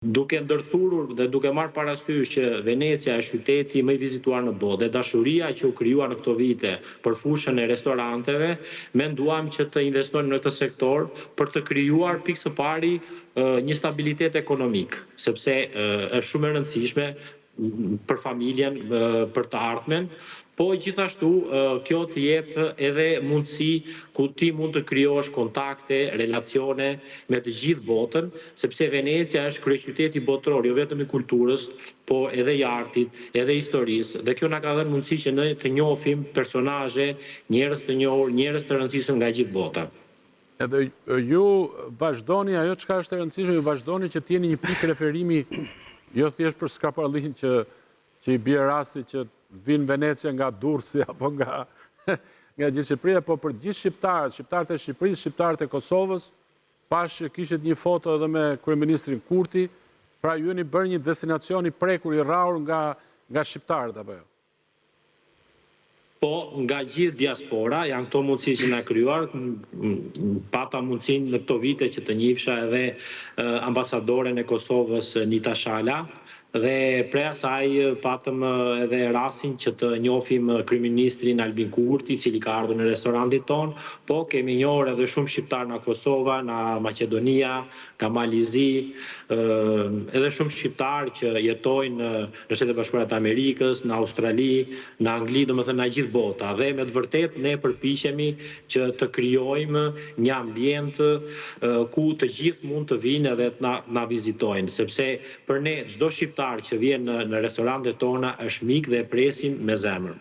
Duke ndërthurur dhe duke marrë parasysh që Venecia është qyteti më i vizituar në botë dhe dashuria që u krijua në këto vite për fushën e restoranteve, menduam që të investojmë në këtë sektor për të krijuar pikë së pari një stabilitet ekonomik, sepse është shumë e rëndësishme për familjen, për të ardhmen, po gjithashtu kjo të jep edhe mundësi ku ti mund të krijosh kontakte, relacione me të gjithë botën, sepse Venecia është kryeqyteti botror jo vetëm i kulturës, po edhe i artit, edhe i historisë, dhe kjo na ka dhënë mundësi që ne të njohim personazhe, njerëz të njohur, njerëz të rëndësishëm nga gjithë bota. Edhe ju vazhdoni ajo çka është e rëndësishme, ju vazhdoni që të jeni një pikë referimi jo thjesht për skapallin që i bie rasti që vinë Venecia nga Durrësi apo nga gjithë Shqipëria, po për gjithë shqiptarët e Shqipërisë, shqiptarët e Kosovës, pash që kishit një foto edhe me kryeministrin Kurti, pra ju jeni bërë një destinacion i prekur i rrahur nga shqiptarët apo jo? Po, nga gjithë diaspora, janë këto mundësi që na krijuar, pata mundësinë në këto vite që të njihsha edhe ambasadoren e Kosovës Nita Shala, dhe prej asaj patëm edhe rastin që të njohim kryeministrin Albin Kurti, i cili ka ardhur në restorantin ton, po kemi njohur edhe shumë shqiptar nga Kosova, nga Maqedonia, nga Malizi, edhe shumë shqiptar që jetojnë në Shtetet e Bashkuara të Amerikës, në Australi, në Angli, domethënë nga gjithë bota. Dhe me të vërtetë ne përpiqemi që të krijojmë një ambient ku të gjithë mund të vinë edhe të na vizitojnë, sepse për ne çdo shqiptar që vjen në restorantet tona është mik dhe e presim me zemër.